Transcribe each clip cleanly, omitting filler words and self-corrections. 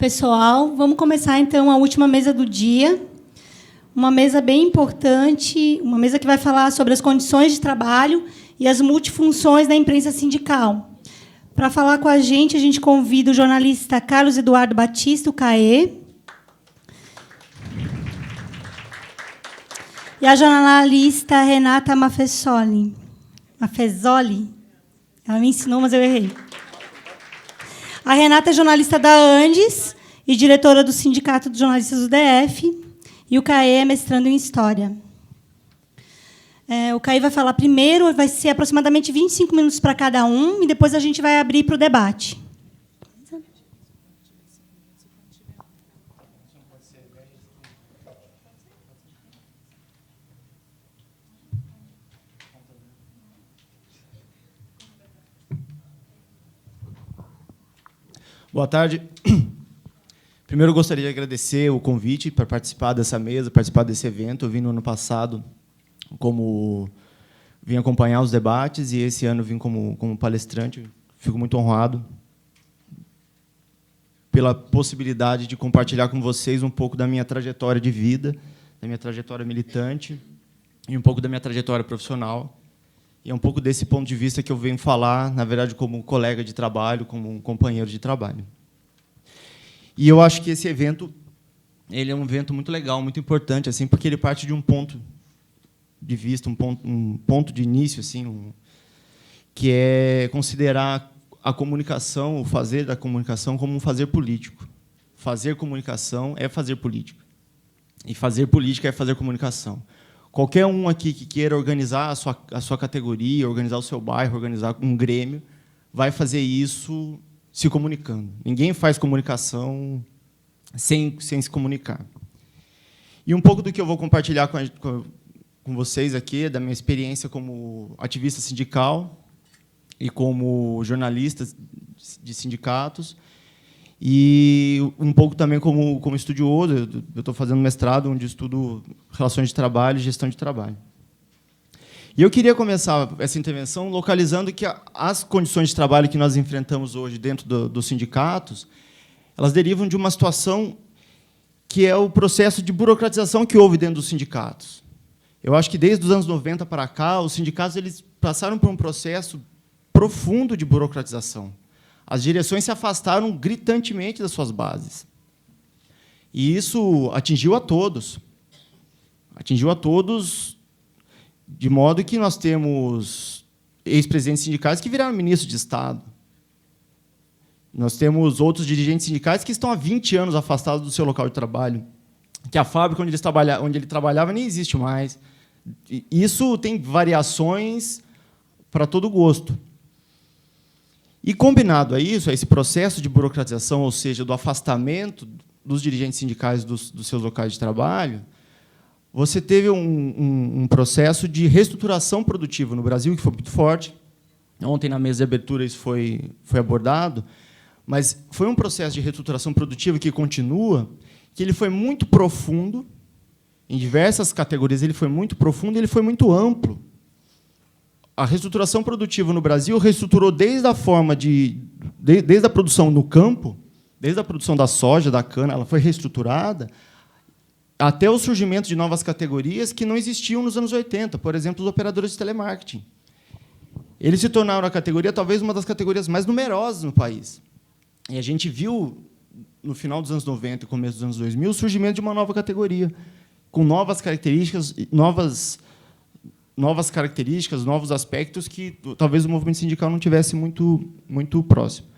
pessoal. Vamos começar, então, a última mesa do dia. Uma mesa bem importante, uma mesa que vai falar sobre as condições de trabalho e as multifunções da imprensa sindical. Para falar com a gente convida o jornalista Carlos Eduardo Batista, o CAE, e a jornalista Renata Mafezoli. Ela me ensinou, mas eu errei. A Renata é jornalista da Andes e diretora do Sindicato dos Jornalistas do DF, e o CAE é mestrando em História. O CAE vai falar primeiro, vai ser aproximadamente 25 minutos para cada um, e depois a gente vai abrir para o debate. Boa tarde. Primeiro, eu gostaria de agradecer o convite para participar dessa mesa, participar desse evento. Eu vim no ano passado vim acompanhar os debates e esse ano vim como palestrante. Fico muito honrado pela possibilidade de compartilhar com vocês um pouco da minha trajetória de vida, da minha trajetória militante e um pouco da minha trajetória profissional. E é um pouco desse ponto de vista que eu venho falar, na verdade, como colega de trabalho, como um companheiro de trabalho. E eu acho que esse evento ele é um evento muito legal, muito importante, assim, porque ele parte de um ponto de vista, um ponto de início, assim, que é considerar a comunicação, o fazer da comunicação como um fazer político. Fazer comunicação é fazer política. E fazer política é fazer comunicação. Qualquer um aqui que queira organizar a sua categoria, organizar o seu bairro, organizar um grêmio, vai fazer isso se comunicando. Ninguém faz comunicação sem se comunicar. E um pouco do que eu vou compartilhar com vocês aqui, da minha experiência como ativista sindical e como jornalista de sindicatos, e um pouco também como estudioso. Eu estou fazendo mestrado, onde estudo relações de trabalho e gestão de trabalho. E eu queria começar essa intervenção localizando que as condições de trabalho que nós enfrentamos hoje dentro dos sindicatos, elas derivam de uma situação que é o processo de burocratização que houve dentro dos sindicatos. Eu acho que, desde os anos 90 para cá, os sindicatos eles passaram por um processo profundo de burocratização. As direções se afastaram gritantemente das suas bases. E isso atingiu a todos. Atingiu a todos, de modo que nós temos ex-presidentes sindicais que viraram ministros de Estado. Nós temos outros dirigentes sindicais que estão há 20 anos afastados do seu local de trabalho, que a fábrica onde ele trabalhava nem existe mais. Isso tem variações para todo gosto. E, combinado a isso, a esse processo de burocratização, ou seja, do afastamento dos dirigentes sindicais dos seus locais de trabalho, você teve um processo de reestruturação produtiva no Brasil, que foi muito forte. Ontem, na mesa de abertura, isso foi abordado, mas foi um processo de reestruturação produtiva que continua, que ele foi muito profundo, em diversas categorias ele foi muito profundo e ele foi muito amplo. A reestruturação produtiva no Brasil reestruturou desde a produção no campo, desde a produção da soja, da cana, ela foi reestruturada, até o surgimento de novas categorias que não existiam nos anos 80, por exemplo, os operadores de telemarketing. Eles se tornaram a categoria, talvez, uma das categorias mais numerosas no país. E a gente viu, no final dos anos 90 e começo dos anos 2000, o surgimento de uma nova categoria, com novas características, novos aspectos que talvez o movimento sindical não tivesse muito próximo.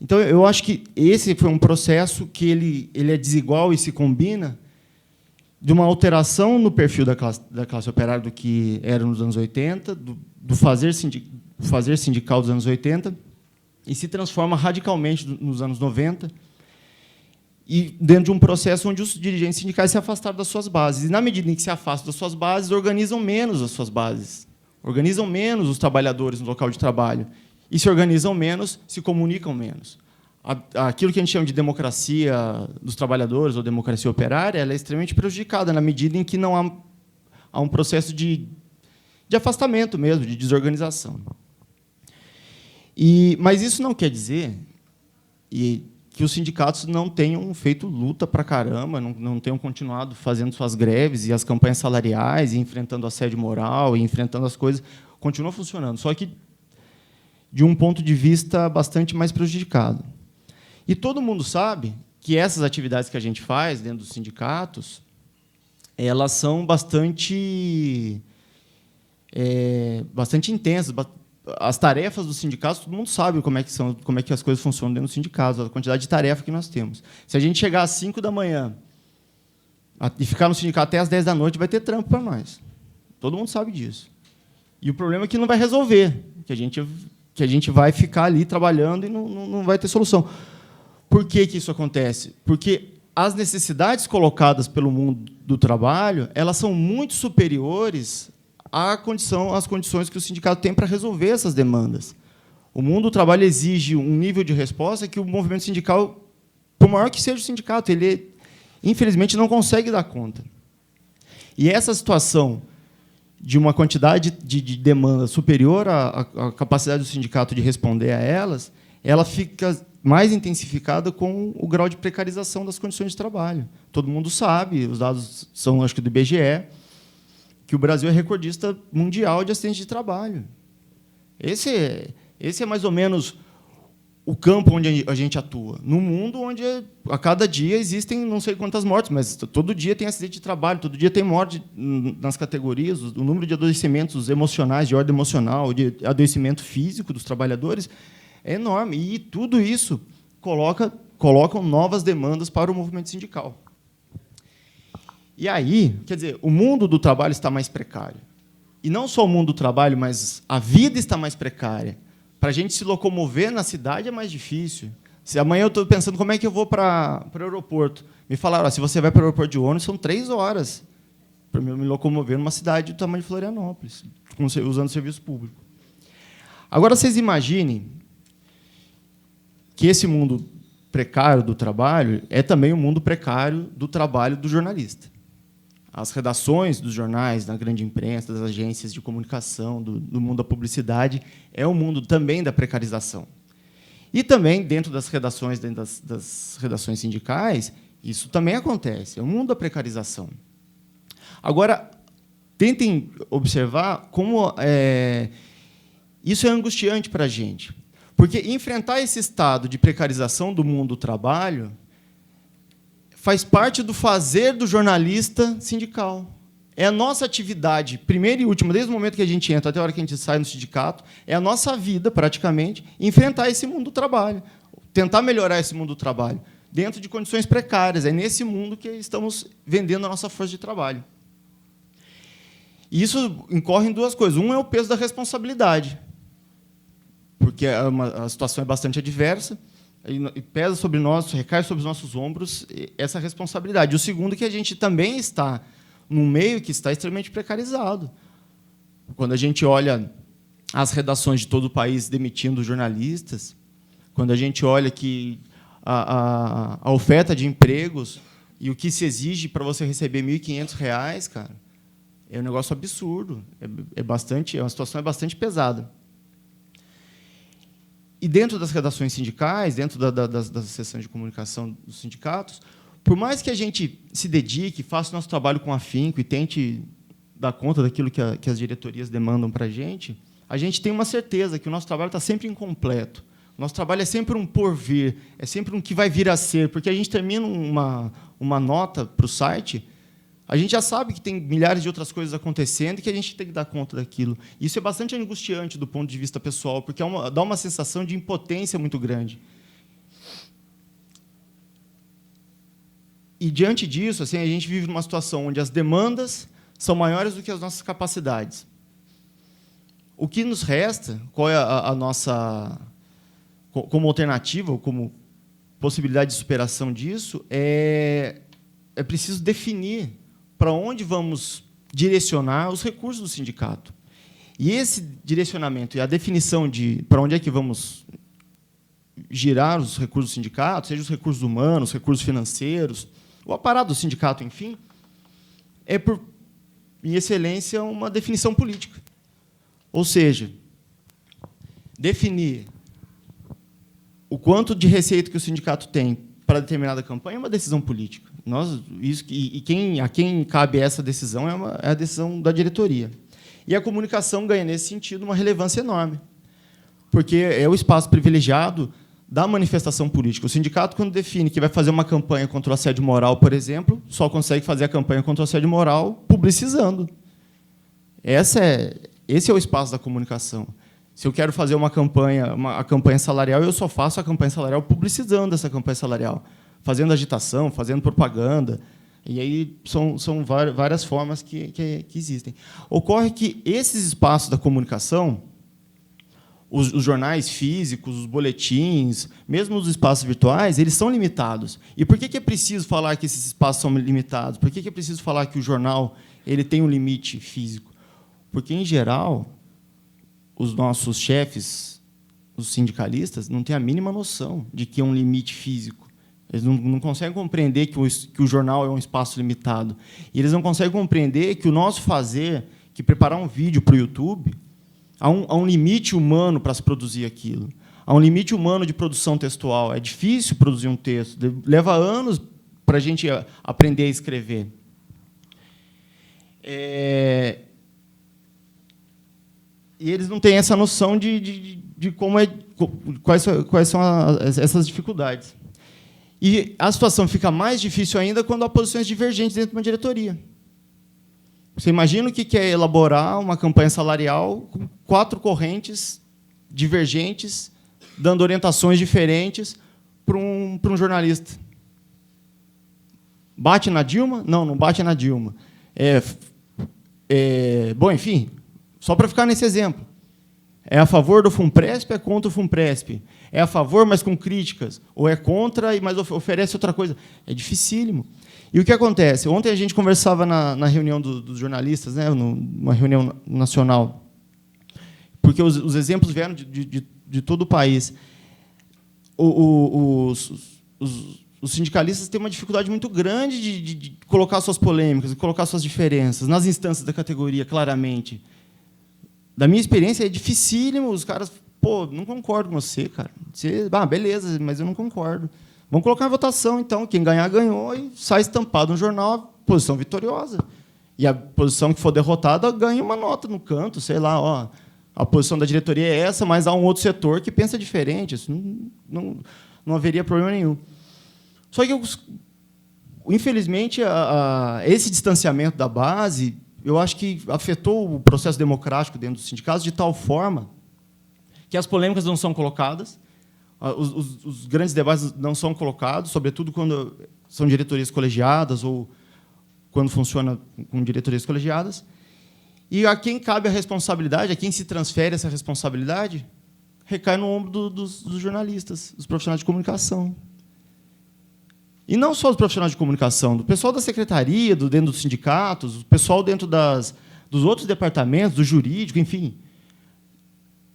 Então, eu acho que esse foi um processo que ele é desigual e se combina de uma alteração no perfil da classe operária do que era nos anos 80, do fazer sindical dos anos 80, e se transforma radicalmente nos anos 90, e dentro de um processo onde os dirigentes sindicais se afastaram das suas bases. E, na medida em que se afastam das suas bases, organizam menos as suas bases, organizam menos os trabalhadores no local de trabalho. E, se organizam menos, se comunicam menos. Aquilo que a gente chama de democracia dos trabalhadores ou democracia operária, ela é extremamente prejudicada na medida em que não há um processo de afastamento mesmo, de desorganização. Mas isso não quer dizer que os sindicatos não tenham feito luta para caramba, não tenham continuado fazendo suas greves e as campanhas salariais, e enfrentando assédio moral, e enfrentando as coisas, continua funcionando, só que de um ponto de vista bastante mais prejudicado. E todo mundo sabe que essas atividades que a gente faz dentro dos sindicatos, elas são bastante intensas. As tarefas dos sindicatos, todo mundo sabe como é que as coisas funcionam dentro dos sindicatos, a quantidade de tarefa que nós temos. Se a gente chegar às 5 da manhã e ficar no sindicato até às 10 da noite, vai ter trampo para nós. Todo mundo sabe disso. E o problema é que não vai resolver, que a gente vai ficar ali trabalhando e não vai ter solução. Por que isso acontece? Porque as necessidades colocadas pelo mundo do trabalho, elas são muito superiores às condições que o sindicato tem para resolver essas demandas. O mundo do trabalho exige um nível de resposta que o movimento sindical, por maior que seja o sindicato, ele, infelizmente, não consegue dar conta. E essa situação de uma quantidade de demandas superior à capacidade do sindicato de responder a elas, ela fica mais intensificada com o grau de precarização das condições de trabalho. Todo mundo sabe, os dados são, acho que, do IBGE, que o Brasil é recordista mundial de acidentes de trabalho. Esse é mais ou menos o campo onde a gente atua. No mundo onde a cada dia existem não sei quantas mortes, mas todo dia tem acidente de trabalho, todo dia tem morte nas categorias, o número de adoecimentos emocionais, de ordem emocional, de adoecimento físico dos trabalhadores é enorme. E tudo isso colocam novas demandas para o movimento sindical. E aí, quer dizer, o mundo do trabalho está mais precário. E não só o mundo do trabalho, mas a vida está mais precária. Para a gente se locomover na cidade é mais difícil. Se amanhã eu estou pensando como é que eu vou para o aeroporto. Me falaram, se você vai para o aeroporto de ônibus, são 3 horas para me locomover numa cidade do tamanho de Florianópolis, usando serviço público. Agora, vocês imaginem que esse mundo precário do trabalho é também o mundo precário do trabalho do jornalista. As redações dos jornais, da grande imprensa, das agências de comunicação, do mundo da publicidade, é o mundo também da precarização. E também, dentro das redações sindicais, isso também acontece, é o mundo da precarização. Agora, tentem observar como isso é angustiante para a gente. Porque enfrentar esse estado de precarização do mundo do trabalho faz parte do fazer do jornalista sindical. É a nossa atividade, primeira e última, desde o momento que a gente entra até a hora que a gente sai no sindicato, é a nossa vida, praticamente, enfrentar esse mundo do trabalho, tentar melhorar esse mundo do trabalho, dentro de condições precárias. É nesse mundo que estamos vendendo a nossa força de trabalho. E isso incorre em 2 coisas. Um é o peso da responsabilidade, porque a situação é bastante adversa, e pesa sobre nós, recai sobre os nossos ombros essa responsabilidade. O segundo é que a gente também está num meio que está extremamente precarizado. Quando a gente olha as redações de todo o país demitindo jornalistas, quando a gente olha que a oferta de empregos e o que se exige para você receber R$ 1.500, cara, é um negócio absurdo. É uma situação bastante pesada. E dentro das redações sindicais, dentro das seções de comunicação dos sindicatos, por mais que a gente se dedique, faça o nosso trabalho com afinco e tente dar conta daquilo que as diretorias demandam para a gente tem uma certeza que o nosso trabalho está sempre incompleto. O nosso trabalho é sempre um porvir, é sempre um que vai vir a ser, porque a gente termina uma nota para o site, a gente já sabe que tem milhares de outras coisas acontecendo e que a gente tem que dar conta daquilo. Isso é bastante angustiante do ponto de vista pessoal, porque dá uma sensação de impotência muito grande. E, diante disso, assim, a gente vive numa situação onde as demandas são maiores do que as nossas capacidades. O que nos resta, qual é a nossa... como alternativa, ou como possibilidade de superação disso, é preciso definir para onde vamos direcionar os recursos do sindicato. E esse direcionamento e a definição de para onde é que vamos girar os recursos do sindicato, seja os recursos humanos, os recursos financeiros, o aparato do sindicato, enfim, é, em excelência, uma definição política. Ou seja, definir o quanto de receita que o sindicato tem para determinada campanha é uma decisão política. A quem cabe essa decisão é a decisão da diretoria. E a comunicação ganha, nesse sentido, uma relevância enorme, porque é o espaço privilegiado da manifestação política. O sindicato, quando define que vai fazer uma campanha contra o assédio moral, por exemplo, só consegue fazer a campanha contra o assédio moral publicizando. Esse é o espaço da comunicação. Se eu quero fazer a campanha salarial, eu só faço a campanha salarial publicizando essa campanha salarial, fazendo agitação, fazendo propaganda. E aí são várias formas que existem. Ocorre que esses espaços da comunicação, os jornais físicos, os boletins, mesmo os espaços virtuais, eles são limitados. E por que é preciso falar que esses espaços são limitados? Por que é preciso falar que o jornal ele tem um limite físico? Porque, em geral, os nossos chefes, os sindicalistas, não têm a mínima noção de que é um limite físico. Eles não conseguem compreender que o jornal é um espaço limitado. E eles não conseguem compreender que o nosso fazer, que preparar um vídeo para o YouTube, há um limite humano para se produzir aquilo. Há um limite humano de produção textual. É difícil produzir um texto. Leva anos para a gente aprender a escrever. E eles não têm essa noção de quais são essas dificuldades. E a situação fica mais difícil ainda quando há posições divergentes dentro de uma diretoria. Você imagina o que é elaborar uma campanha salarial com 4 correntes divergentes, dando orientações diferentes para um jornalista. Bate na Dilma? Não bate na Dilma. Bom, enfim, só para ficar nesse exemplo. É a favor do FUNPRESP, é contra o FUNPRESP? É a favor, mas com críticas? Ou é contra, mas oferece outra coisa? É dificílimo. E o que acontece? Ontem a gente conversava na reunião dos jornalistas, né, numa reunião nacional, porque os exemplos vieram de todo o país. Os sindicalistas têm uma dificuldade muito grande de colocar suas polêmicas, de colocar suas diferenças nas instâncias da categoria, claramente. Da minha experiência, é dificílimo. Os caras, não concordo com você, cara. Beleza, mas eu não concordo. Vamos colocar em votação, então. Quem ganhar, ganhou, e sai estampado no jornal, posição vitoriosa. E a posição que for derrotada ganha uma nota no canto, sei lá, a posição da diretoria é essa, mas há um outro setor que pensa diferente. Isso não haveria problema nenhum. Só que, infelizmente, esse distanciamento da base, eu acho que afetou o processo democrático dentro dos sindicatos de tal forma que as polêmicas não são colocadas, os grandes debates não são colocados, sobretudo quando são diretorias colegiadas ou quando funciona com diretorias colegiadas. E a quem cabe a responsabilidade, a quem se transfere essa responsabilidade, recai no ombro dos jornalistas, dos profissionais de comunicação. E não só dos profissionais de comunicação, do pessoal da secretaria, dentro dos sindicatos, do pessoal dentro dos outros departamentos, do jurídico, enfim.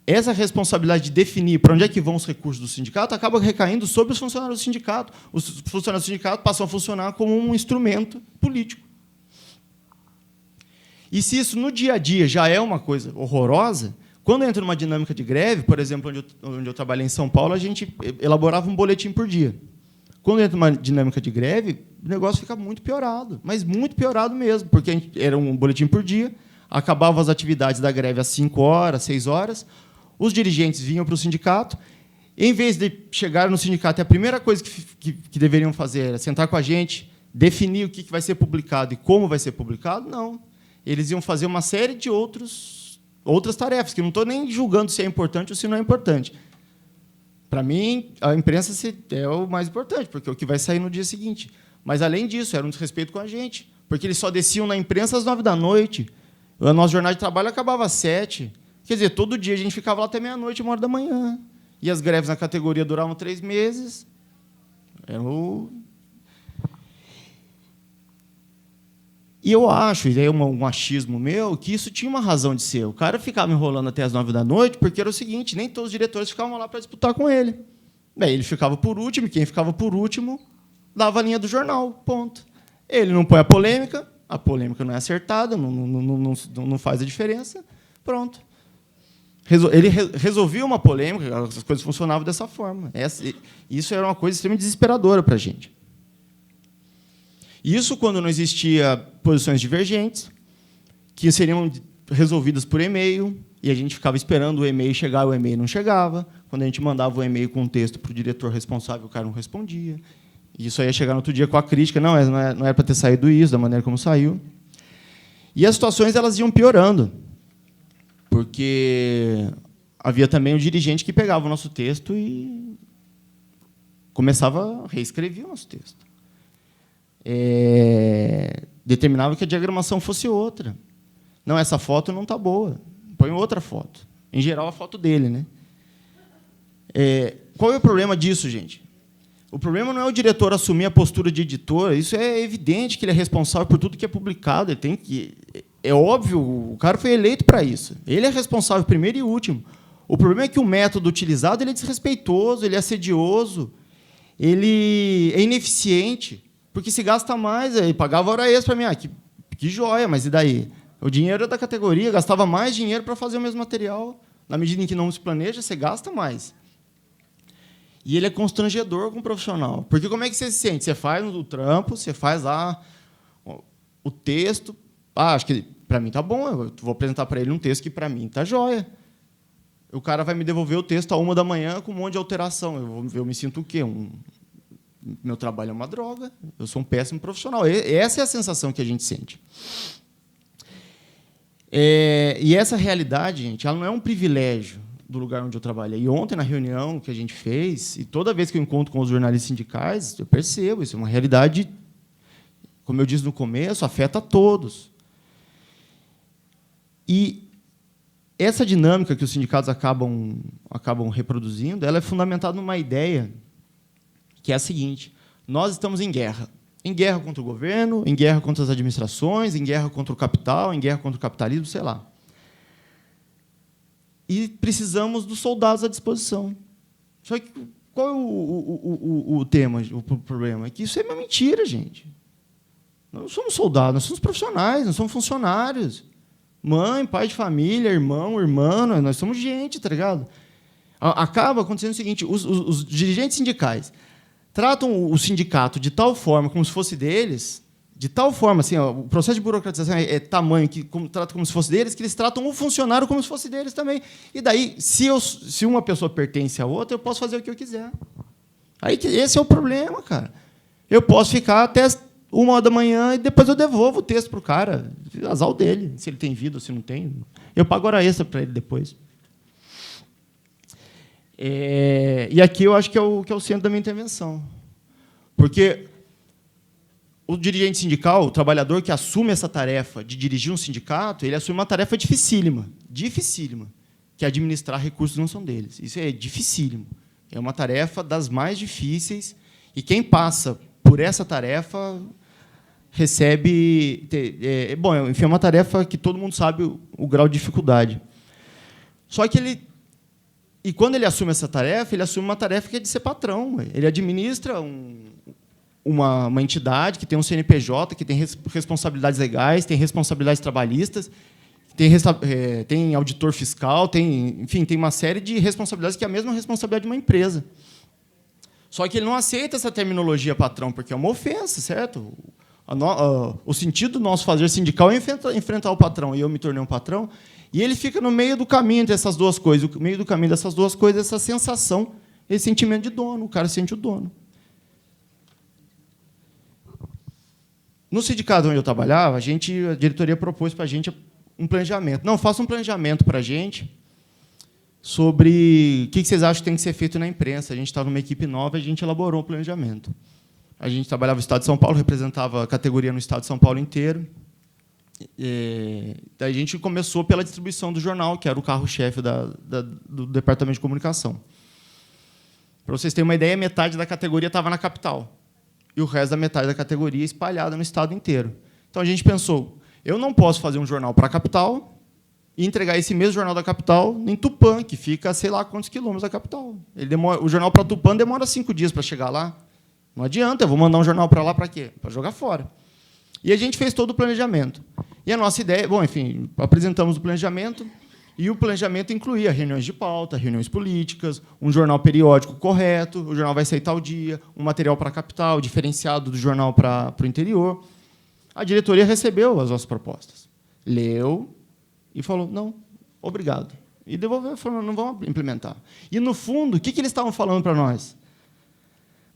Essa responsabilidade de definir para onde é que vão os recursos do sindicato acaba recaindo sobre os funcionários do sindicato. Os funcionários do sindicato passam a funcionar como um instrumento político. E se isso, no dia a dia, já é uma coisa horrorosa, quando entra numa dinâmica de greve, por exemplo, onde eu trabalhei em São Paulo, a gente elaborava um boletim por dia. Quando entra uma dinâmica de greve, o negócio fica muito piorado, mas muito piorado mesmo, porque era um boletim por dia, acabavam as atividades da greve às 5 horas, 6 horas, os dirigentes vinham para o sindicato, e, em vez de chegar no sindicato, a primeira coisa que deveriam fazer era sentar com a gente, definir o que vai ser publicado e como vai ser publicado, não. Eles iam fazer uma série de outras tarefas, que não estou nem julgando se é importante ou se não é importante. Para mim, a imprensa é o mais importante, porque é o que vai sair no dia seguinte. Mas, além disso, era um desrespeito com a gente, porque eles só desciam na imprensa às 9 da noite. O nosso jornal de trabalho acabava às 7. Quer dizer, todo dia a gente ficava lá até meia-noite, 1 hora da manhã. E as greves na categoria duravam 3 meses. E eu acho, e é um achismo meu, que isso tinha uma razão de ser. O cara ficava enrolando até as 9 da noite, porque era o seguinte, nem todos os diretores ficavam lá para disputar com ele. Bem, ele ficava por último, e quem ficava por último dava a linha do jornal, ponto. Ele não põe a polêmica não é acertada, não faz a diferença, pronto. Ele resolvia uma polêmica, as coisas funcionavam dessa forma. Isso era uma coisa extremamente desesperadora para a gente. Isso quando não existia posições divergentes, que seriam resolvidas por e-mail, e a gente ficava esperando o e-mail chegar, o e-mail não chegava. Quando a gente mandava o e-mail com um texto para o diretor responsável, o cara não respondia. E isso aí ia chegar no outro dia com a crítica, não era para ter saído isso, da maneira como saiu. E as situações elas iam piorando, porque havia também o dirigente que pegava o nosso texto e começava a reescrever o nosso texto. Determinava que a diagramação fosse outra. Não, essa foto não está boa. Põe outra foto. Em geral, a foto dele, né? Qual é o problema disso, gente? O problema não é o diretor assumir a postura de editor. Isso é evidente que ele é responsável por tudo que é publicado. Ele tem que... É óbvio, o cara foi eleito para isso. Ele é responsável primeiro e último. O problema é que o método utilizado ele é desrespeitoso, ele é assedioso, ele é ineficiente, porque se gasta mais. Ele pagava hora extra para mim. Que joia, mas e daí? O dinheiro é da categoria, gastava mais dinheiro para fazer o mesmo material. Na medida em que não se planeja, você gasta mais. E ele é constrangedor com o profissional. Porque como é que você se sente? Você faz o trampo, você faz lá o texto. Acho que para mim está bom, eu vou apresentar para ele um texto que para mim está joia. O cara vai me devolver o texto à 1h com um monte de alteração. Eu me sinto o quê? Meu trabalho é uma droga, eu sou um péssimo profissional. Essa é a sensação que a gente sente. E essa realidade, gente, ela não é um privilégio do lugar onde eu trabalhei. E ontem, na reunião que a gente fez, e toda vez que eu encontro com os jornalistas sindicais, eu percebo, isso é uma realidade, como eu disse no começo, afeta a todos. E essa dinâmica que os sindicatos acabam reproduzindo, ela é fundamentada numa ideia que é a seguinte: nós estamos em guerra. Em guerra contra o governo, em guerra contra as administrações, em guerra contra o capital, em guerra contra o capitalismo, sei lá. E precisamos dos soldados à disposição. Só que qual é o tema, o problema? É que isso é uma mentira, gente. Nós não somos soldados, nós somos profissionais, nós somos funcionários. Mãe, pai de família, irmão, irmã, nós somos gente, tá ligado? Acaba acontecendo o seguinte: os dirigentes sindicais tratam o sindicato de tal forma, como se fosse deles, de tal forma, assim, o processo de burocratização é tamanho que trata como se fosse deles, que eles tratam o funcionário como se fosse deles também. E daí, se uma pessoa pertence a outra, eu posso fazer o que eu quiser. Aí esse é o problema, cara. Eu posso ficar até 1h e depois eu devolvo o texto para o cara. Azar dele, se ele tem vida ou se não tem. Eu pago hora extra para ele depois. E aqui eu acho que é o centro da minha intervenção. Porque o dirigente sindical, o trabalhador que assume essa tarefa de dirigir um sindicato, ele assume uma tarefa dificílima, que é administrar recursos que não são deles. Isso é dificílimo. É uma tarefa das mais difíceis, e quem passa por essa tarefa recebe... enfim, é uma tarefa que todo mundo sabe o grau de dificuldade. Só que e quando ele assume essa tarefa, ele assume uma tarefa que é de ser patrão. Ele administra uma entidade que tem um CNPJ, que tem responsabilidades legais, tem responsabilidades trabalhistas, tem auditor fiscal, enfim, tem uma série de responsabilidades que é a mesma responsabilidade de uma empresa. Só que ele não aceita essa terminologia patrão, porque é uma ofensa, certo? O sentido do nosso fazer sindical é enfrentar o patrão, e eu me tornei um patrão. E ele fica no meio do caminho entre essas duas coisas. No meio do caminho dessas duas coisas, essa sensação, esse sentimento de dono. O cara sente o dono. No sindicato onde eu trabalhava, a diretoria propôs para a gente um planejamento. Não, faça um planejamento para a gente sobre o que vocês acham que tem que ser feito na imprensa. A gente estava numa equipe nova e a gente elaborou um planejamento. A gente trabalhava no Estado de São Paulo, representava a categoria no Estado de São Paulo inteiro. Daí a gente começou pela distribuição do jornal, que era o carro-chefe do Departamento de Comunicação. Para vocês terem uma ideia, metade da categoria estava na capital, e o resto da metade da categoria espalhada no estado inteiro. Então a gente pensou: eu não posso fazer um jornal para a capital e entregar esse mesmo jornal da capital em Tupã, que fica a sei lá quantos quilômetros da capital. O jornal para Tupã demora 5 dias para chegar lá. Não adianta, eu vou mandar um jornal para lá para quê? Para jogar fora. E a gente fez todo o planejamento. E a nossa ideia... Bom, enfim, apresentamos o planejamento E o planejamento incluía reuniões de pauta, reuniões políticas, um jornal periódico correto, o jornal vai sair tal dia, um material para a capital, diferenciado do jornal para o interior. A diretoria recebeu as nossas propostas, leu e falou, não, obrigado. E devolveu, falou, não vamos implementar. E, no fundo, o que eles estavam falando para nós?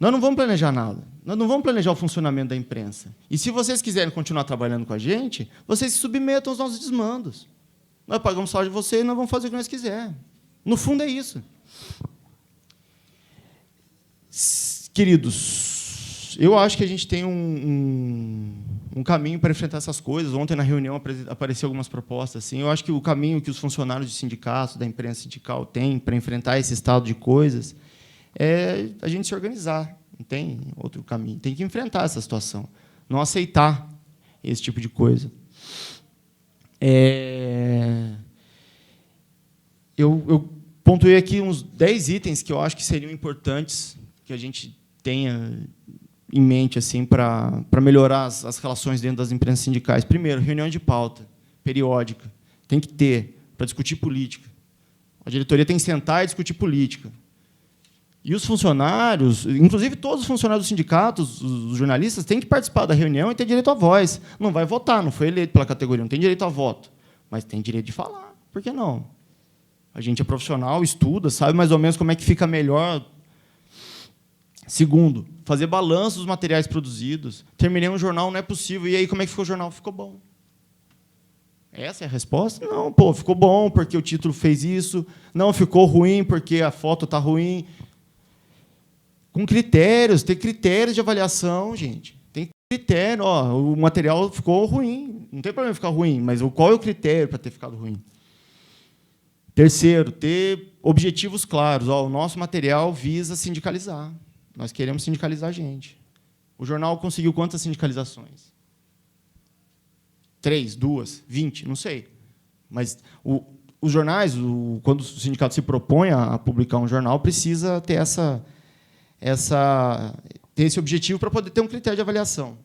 Nós não vamos planejar nada. Nós não vamos planejar o funcionamento da imprensa. E, se vocês quiserem continuar trabalhando com a gente, vocês se submetam aos nossos desmandos. Nós pagamos o salário de vocês e nós vamos fazer o que nós quisermos. No fundo, é isso. Queridos, eu acho que a gente tem um caminho para enfrentar essas coisas. Ontem, na reunião, apareceram algumas propostas. Assim. Eu acho que o caminho que os funcionários de sindicatos, da imprensa sindical, têm para enfrentar esse estado de coisas é a gente se organizar. Não tem outro caminho. Tem que enfrentar essa situação. Não aceitar esse tipo de coisa. Eu pontuei aqui uns 10 itens que eu acho que seriam importantes que a gente tenha em mente assim, para melhorar as relações dentro das empresas sindicais. Primeiro, reunião de pauta periódica. Tem que ter, para discutir política. A diretoria tem que sentar e discutir política. E os funcionários, inclusive todos os funcionários dos sindicatos, os jornalistas, têm que participar da reunião e ter direito à voz. Não vai votar, não foi eleito pela categoria, não tem direito a voto, mas tem direito de falar. Por que não? A gente é profissional, estuda, sabe mais ou menos como é que fica melhor. Segundo, fazer balanço dos materiais produzidos. Terminei um jornal, não é possível. E aí, como é que ficou o jornal? Ficou bom. Essa é a resposta? Não, pô, ficou bom porque o título fez isso. Não, ficou ruim porque a foto está ruim. Com critérios, tem critérios de avaliação, gente. Tem critério. Ó, o material ficou ruim. Não tem problema ficar ruim, mas qual é o critério para ter ficado ruim? Terceiro, ter objetivos claros. Ó, o nosso material visa sindicalizar. Nós queremos sindicalizar a gente. O jornal conseguiu quantas sindicalizações? 3, 2, 20, não sei. Mas os jornais, quando o sindicato se propõe a publicar um jornal, precisa ter ter esse objetivo para poder ter um critério de avaliação.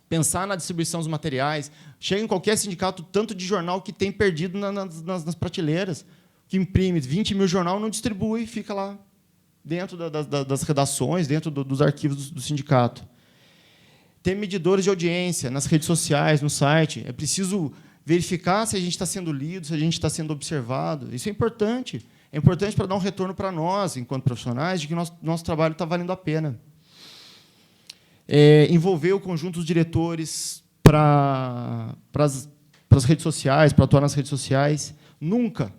Pensar na distribuição dos materiais. Chega em qualquer sindicato, tanto de jornal que tem perdido nas prateleiras, que imprime 20 mil jornal, não distribui, fica lá dentro das redações, dentro dos arquivos do sindicato. Ter medidores de audiência nas redes sociais, no site. É preciso verificar se a gente está sendo lido, se a gente está sendo observado. Isso é importante. É importante para dar um retorno para nós, enquanto profissionais, de que nosso trabalho está valendo a pena. Envolver o conjunto dos diretores para as redes sociais, para atuar nas redes sociais. Nunca,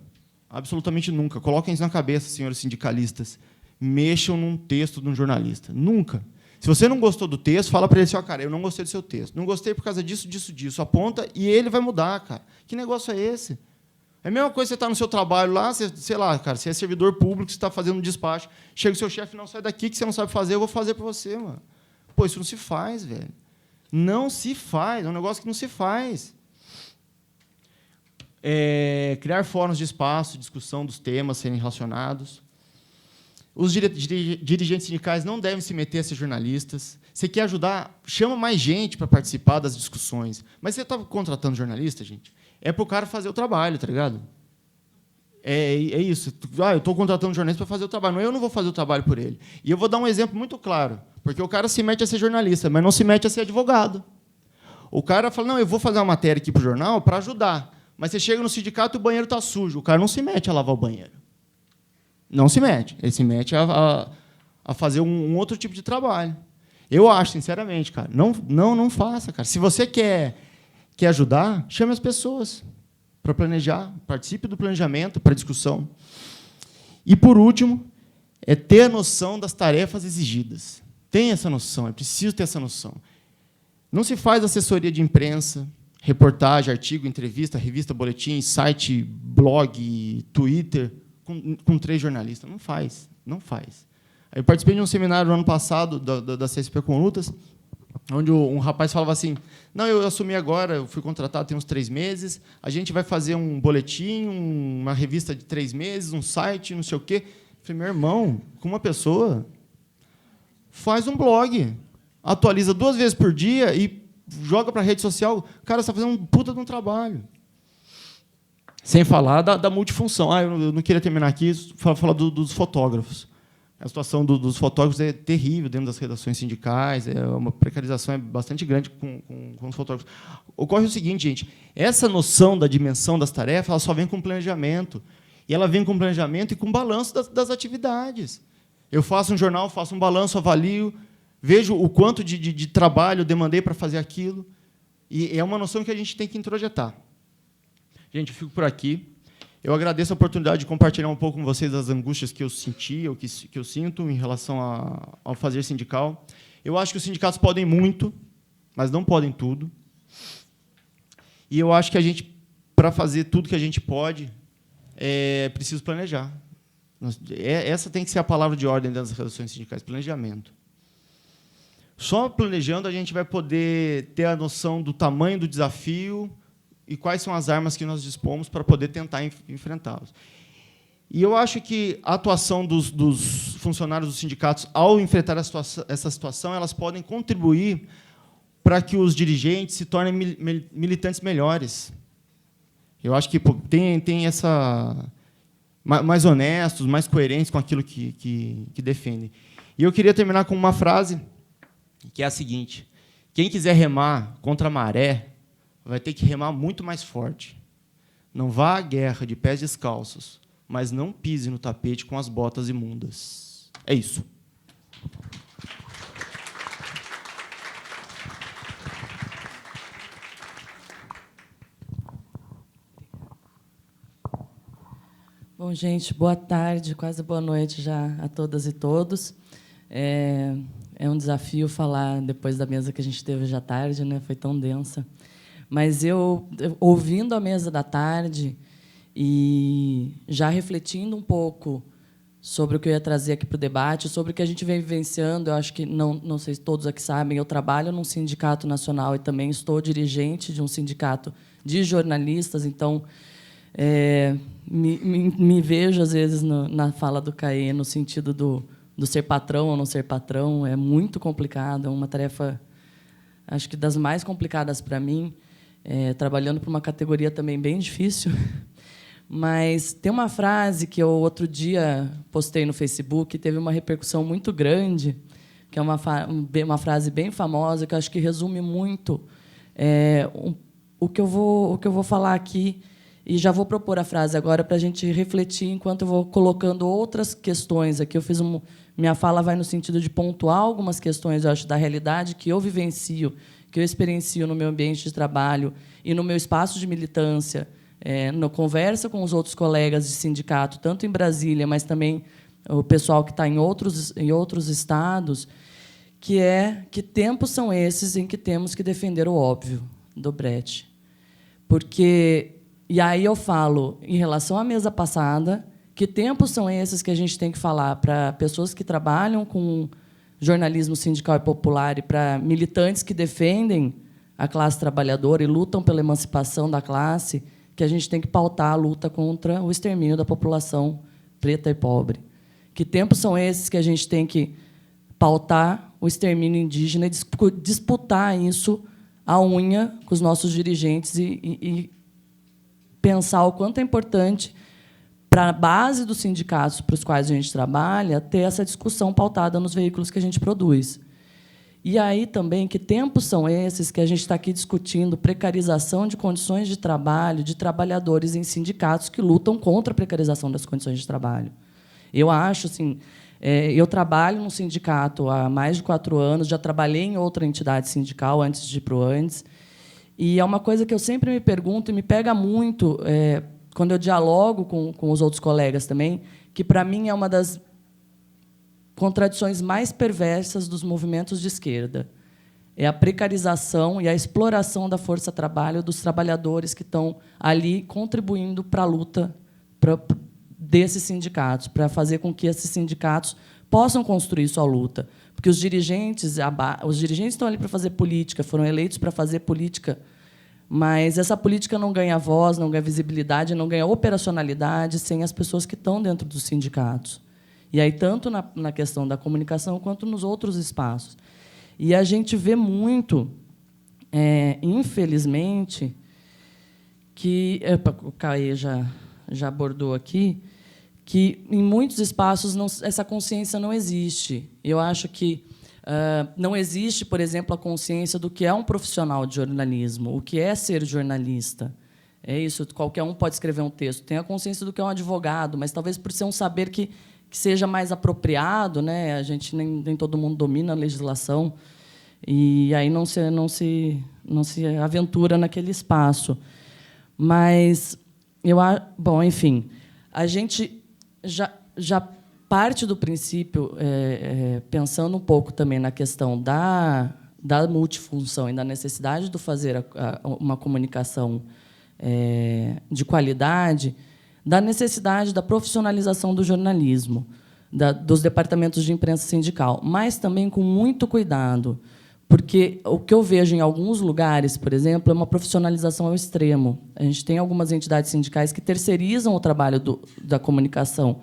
absolutamente nunca, coloquem isso na cabeça, senhores sindicalistas, mexam num texto de um jornalista. Nunca. Se você não gostou do texto, fala para ele assim, ó, cara, eu não gostei do seu texto. Não gostei por causa disso, disso, disso. Aponta e ele vai mudar, cara. Que negócio é esse? É a mesma coisa que você está no seu trabalho lá, sei lá, cara, você é servidor público, você está fazendo um despacho, chega o seu chefe, não, sai daqui que você não sabe fazer, eu vou fazer para você, mano. Pô, isso não se faz, velho. Não se faz, é um negócio que não se faz. Criar fóruns de espaço, discussão dos temas serem relacionados. Os dirigentes sindicais não devem se meter a ser jornalistas. Você quer ajudar, chama mais gente para participar das discussões. Mas você está contratando jornalista, gente? É para o cara fazer o trabalho, tá ligado? É isso. Eu estou contratando um jornalista para fazer o trabalho. Eu não vou fazer o trabalho por ele. E eu vou dar um exemplo muito claro. Porque o cara se mete a ser jornalista, mas não se mete a ser advogado. O cara fala, não, eu vou fazer uma matéria aqui para o jornal para ajudar. Mas você chega no sindicato e o banheiro está sujo. O cara não se mete a lavar o banheiro. Não se mete. Ele se mete a fazer um outro tipo de trabalho. Eu acho, sinceramente, cara, não faça, cara. Se você quer ajudar, chame as pessoas para planejar, participe do planejamento, para discussão. E, por último, ter a noção das tarefas exigidas. Tenha essa noção, é preciso ter essa noção. Não se faz assessoria de imprensa, reportagem, artigo, entrevista, revista, boletim, site, blog, Twitter, com 3 jornalistas. Não faz, não faz. Eu participei de um seminário no ano passado da CSP com Lutas, onde um rapaz falava assim, não, eu assumi agora, eu fui contratado tem uns 3 meses, a gente vai fazer um boletim, uma revista de 3 meses, um site, não sei o quê. Eu falei, meu irmão, com uma pessoa, faz um blog, atualiza 2 vezes por dia e joga para a rede social. Cara, você está fazendo um puta de um trabalho. Sem falar da multifunção. Eu não queria terminar aqui falar dos fotógrafos. A situação dos fotógrafos é terrível dentro das redações sindicais, é uma precarização bastante grande com os fotógrafos. Ocorre o seguinte, gente, essa noção da dimensão das tarefas ela só vem com planejamento. E ela vem com planejamento e com balanço das atividades. Eu faço um jornal, faço um balanço, avalio, vejo o quanto de trabalho eu demandei para fazer aquilo. E é uma noção que a gente tem que introjetar. Gente, eu fico por aqui. Eu agradeço a oportunidade de compartilhar um pouco com vocês das angústias que eu senti, ou que eu sinto em relação ao fazer sindical. Eu acho que os sindicatos podem muito, mas não podem tudo. E eu acho que a gente, para fazer tudo que a gente pode, é preciso planejar. Essa tem que ser a palavra de ordem das redações sindicais, planejamento. Só planejando a gente vai poder ter a noção do tamanho do desafio e quais são as armas que nós dispomos para poder tentar enfrentá-los. E eu acho que a atuação dos funcionários dos sindicatos, ao enfrentar essa situação, elas podem contribuir para que os dirigentes se tornem militantes melhores. Eu acho que tem essa mais honestos, mais coerentes com aquilo que defendem. E eu queria terminar com uma frase que é a seguinte: quem quiser remar contra a maré vai ter que remar muito mais forte. Não vá à guerra de pés descalços, mas não pise no tapete com as botas imundas. É isso. Bom, gente, boa tarde, quase boa noite já a todas e todos. É um desafio falar depois da mesa que a gente teve hoje à tarde, né? Foi tão densa. Mas eu ouvindo a mesa da tarde e já refletindo um pouco sobre o que eu ia trazer aqui para o debate, sobre o que a gente vem vivenciando, eu acho que, não sei se todos aqui sabem, eu trabalho num sindicato nacional e também estou dirigente de um sindicato de jornalistas, então me vejo, às vezes, na fala do Caê, no sentido do ser patrão ou não ser patrão. É muito complicado, é uma tarefa, acho que das mais complicadas para mim, trabalhando para uma categoria também bem difícil. Mas tem uma frase que eu, outro dia, postei no Facebook e teve uma repercussão muito grande, que é uma frase bem famosa, que eu acho que resume muito o que eu vou falar aqui. E já vou propor a frase agora para a gente refletir enquanto eu vou colocando outras questões aqui. Minha fala vai no sentido de pontuar algumas questões, eu acho, da realidade que eu vivencio, que eu experiencio no meu ambiente de trabalho e no meu espaço de militância, na conversa com os outros colegas de sindicato, tanto em Brasília, mas também o pessoal que está em outros estados, que tempos são esses em que temos que defender o óbvio do Brecht. E aí eu falo, em relação à mesa passada, que tempos são esses que a gente tem que falar para pessoas que trabalham com jornalismo sindical e popular e para militantes que defendem a classe trabalhadora e lutam pela emancipação da classe, que a gente tem que pautar a luta contra o extermínio da população preta e pobre. Que tempos são esses que a gente tem que pautar o extermínio indígena e disputar isso à unha com os nossos dirigentes e pensar o quanto é importante para a base dos sindicatos para os quais a gente trabalha ter essa discussão pautada nos veículos que a gente produz. E aí também, que tempos são esses que a gente está aqui discutindo precarização de condições de trabalho de trabalhadores em sindicatos que lutam contra a precarização das condições de trabalho. Eu acho, assim, eu trabalho num sindicato há mais de 4 anos, já trabalhei em outra entidade sindical antes de ir para o Andes, e é uma coisa que eu sempre me pergunto e me pega muito quando eu dialogo com os outros colegas também, que, para mim, é uma das contradições mais perversas dos movimentos de esquerda. É a precarização e a exploração da força-trabalho dos trabalhadores que estão ali contribuindo para a luta desses sindicatos, para fazer com que esses sindicatos possam construir sua luta. Porque os dirigentes estão ali para fazer política, foram eleitos para fazer política, mas essa política não ganha voz, não ganha visibilidade, não ganha operacionalidade sem as pessoas que estão dentro dos sindicatos. E aí, tanto na questão da comunicação quanto nos outros espaços. E a gente vê muito, infelizmente, que o Caê já abordou aqui, que em muitos espaços essa consciência não existe. Eu acho que não existe, por exemplo, a consciência do que é um profissional de jornalismo, o que é ser jornalista. É isso, qualquer um pode escrever um texto. Tem a consciência do que é um advogado, mas talvez por ser um saber que seja mais apropriado, né? A gente nem todo mundo domina a legislação, e aí não se aventura naquele espaço. Mas bom, enfim, a gente já parte do princípio, pensando um pouco também na questão da multifunção e da necessidade de fazer uma comunicação de qualidade, da necessidade da profissionalização do jornalismo, dos departamentos de imprensa sindical, mas também com muito cuidado, porque o que eu vejo em alguns lugares, por exemplo, é uma profissionalização ao extremo. A gente tem algumas entidades sindicais que terceirizam o trabalho da comunicação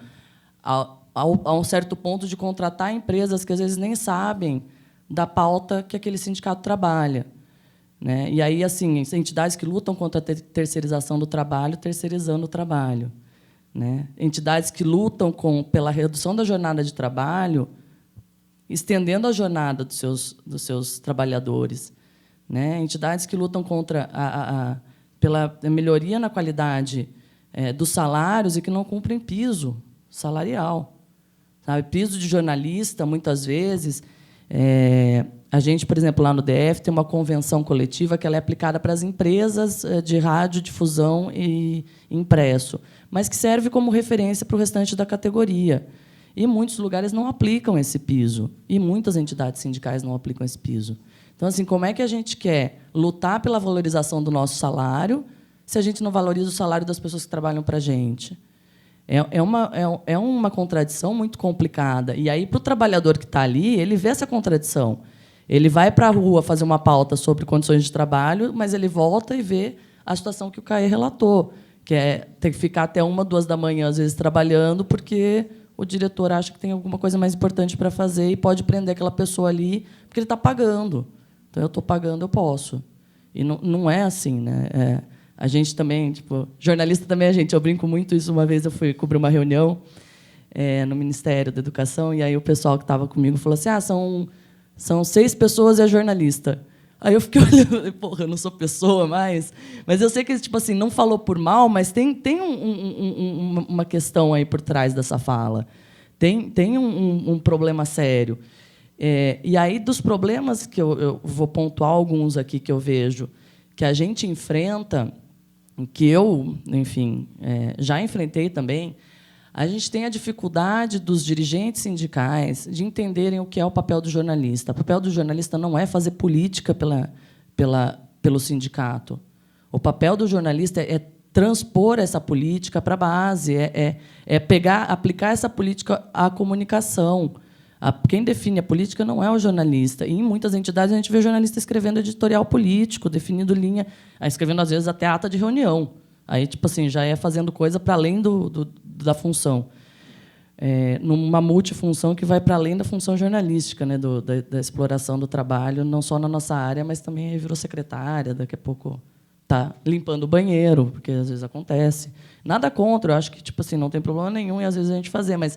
a um certo ponto de contratar empresas que, às vezes, nem sabem da pauta que aquele sindicato trabalha. Né? E aí, assim, entidades que lutam contra a terceirização do trabalho, terceirizando o trabalho. Né? Entidades que lutam pela redução da jornada de trabalho, estendendo a jornada dos seus trabalhadores. Né? Entidades que lutam pela melhoria na qualidade dos salários e que não cumprem piso salarial. Sabe? Piso de jornalista, muitas vezes... a gente, por exemplo, lá no DF, tem uma convenção coletiva que ela é aplicada para as empresas de radiodifusão e impresso, mas que serve como referência para o restante da categoria. E muitos lugares não aplicam esse piso, e muitas entidades sindicais não aplicam esse piso. Então, assim, como é que a gente quer lutar pela valorização do nosso salário se a gente não valoriza o salário das pessoas que trabalham para a gente? É uma contradição muito complicada. E aí, para o trabalhador que está ali, ele vê essa contradição. Ele vai para a rua fazer uma pauta sobre condições de trabalho, mas ele volta e vê a situação que o Caê relatou, que é ter que ficar até 1, 2 da manhã, às vezes, trabalhando, porque o diretor acha que tem alguma coisa mais importante para fazer e pode prender aquela pessoa ali, porque ele está pagando. Então, eu estou pagando, eu posso. E não é assim, né? A gente também, jornalista também, eu brinco muito isso. Uma vez eu fui cobrir uma reunião no Ministério da Educação, e aí o pessoal que estava comigo falou assim: são 6 pessoas e a jornalista. Aí eu fiquei olhando, porra, eu não sou pessoa mais. Mas eu sei que não falou por mal, mas tem uma questão aí por trás dessa fala. Tem um problema sério. E aí, dos problemas que eu vou pontuar alguns aqui que eu vejo, que a gente enfrenta, que eu, enfim, já enfrentei também, a gente tem a dificuldade dos dirigentes sindicais de entenderem o que é o papel do jornalista. O papel do jornalista não é fazer política pelo sindicato. O papel do jornalista é transpor essa política para a base, aplicar essa política à comunicação. Quem define a política não é o jornalista. E, em muitas entidades, a gente vê jornalista escrevendo editorial político, definindo linha, escrevendo, às vezes, até ata de reunião. Aí, já é fazendo coisa para além da função. Numa multifunção que vai para além da função jornalística, né, da exploração do trabalho, não só na nossa área, mas também virou secretária, daqui a pouco está limpando o banheiro, porque, às vezes, acontece. Nada contra, eu acho que não tem problema nenhum, e, às vezes, a gente fazer, mas...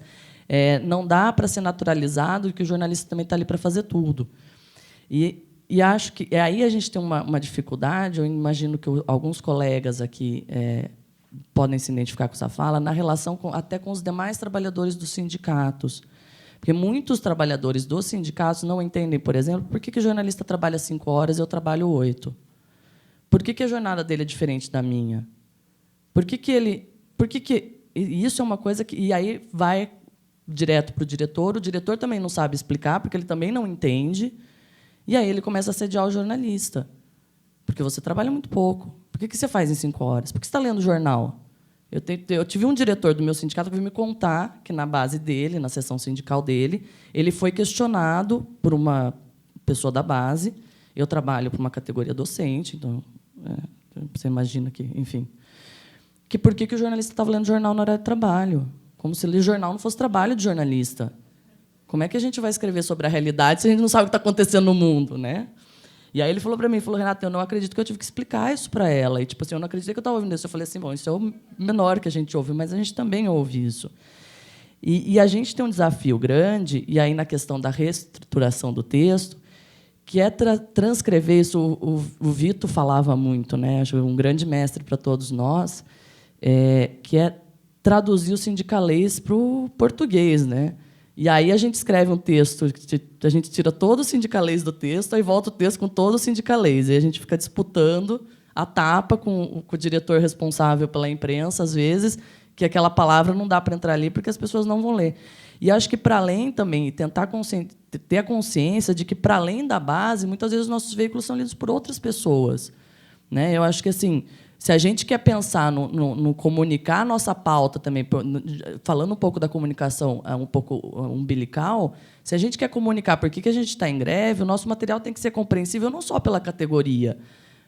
não dá para ser naturalizado que o jornalista também está ali para fazer tudo. E acho que aí a gente tem uma dificuldade, eu imagino que alguns colegas aqui podem se identificar com essa fala, na relação até com os demais trabalhadores dos sindicatos. Porque muitos trabalhadores dos sindicatos não entendem, por exemplo, por que o jornalista trabalha 5 horas e eu trabalho 8. Por que a jornada dele é diferente da minha? E isso é uma coisa que... E aí vai direto para o diretor também não sabe explicar, porque ele também não entende, e aí ele começa a assediar o jornalista. Porque você trabalha muito pouco. Por que você faz em 5 horas? Por que você está lendo jornal? Eu tive um diretor do meu sindicato que veio me contar que, na base dele, na seção sindical dele, ele foi questionado por uma pessoa da base. Eu trabalho para uma categoria docente, então você imagina que, enfim, que por que o jornalista estava lendo jornal na hora de trabalho? Como se ler jornal não fosse trabalho de jornalista. Como é que a gente vai escrever sobre a realidade se a gente não sabe o que está acontecendo no mundo, né? E aí ele falou para mim, Renata, eu não acredito que eu tive que explicar isso para ela. E tipo assim, eu não acreditei que eu estava ouvindo isso. Eu falei assim, bom, isso é o menor que a gente ouve, mas a gente também ouve isso. E a gente tem um desafio grande, e aí na questão da reestruturação do texto, que é transcrever isso. O Vito falava muito, né? Acho um grande mestre para todos nós, que é traduzir o sindicalês para o português, né? E aí a gente escreve um texto, a gente tira todo o sindicalês do texto, aí volta o texto com todo o sindicalês. E a gente fica disputando a tapa com o diretor responsável pela imprensa, às vezes, que aquela palavra não dá para entrar ali porque as pessoas não vão ler. E acho que, para além também, tentar ter a consciência de que, para além da base, muitas vezes os nossos veículos são lidos por outras pessoas, né? Eu acho que, assim, se a gente quer pensar no comunicar a nossa pauta também, falando um pouco da comunicação um pouco umbilical, se a gente quer comunicar por que a gente está em greve, o nosso material tem que ser compreensível não só pela categoria,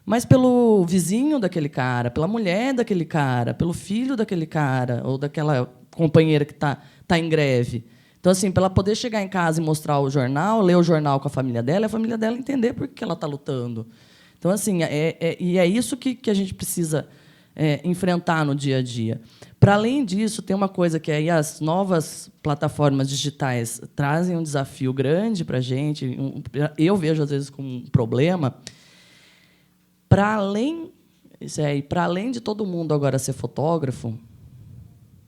mas pelo vizinho daquele cara, pela mulher daquele cara, pelo filho daquele cara ou daquela companheira que está em greve. Então, assim, para ela poder chegar em casa e mostrar o jornal, ler o jornal com a família dela entender por que ela está lutando. Então, assim, e é isso que a gente precisa enfrentar no dia a dia. Para além disso, tem uma coisa que aí as novas plataformas digitais trazem um desafio grande para a gente. Eu vejo, às vezes, como um problema. Para além de todo mundo agora ser fotógrafo,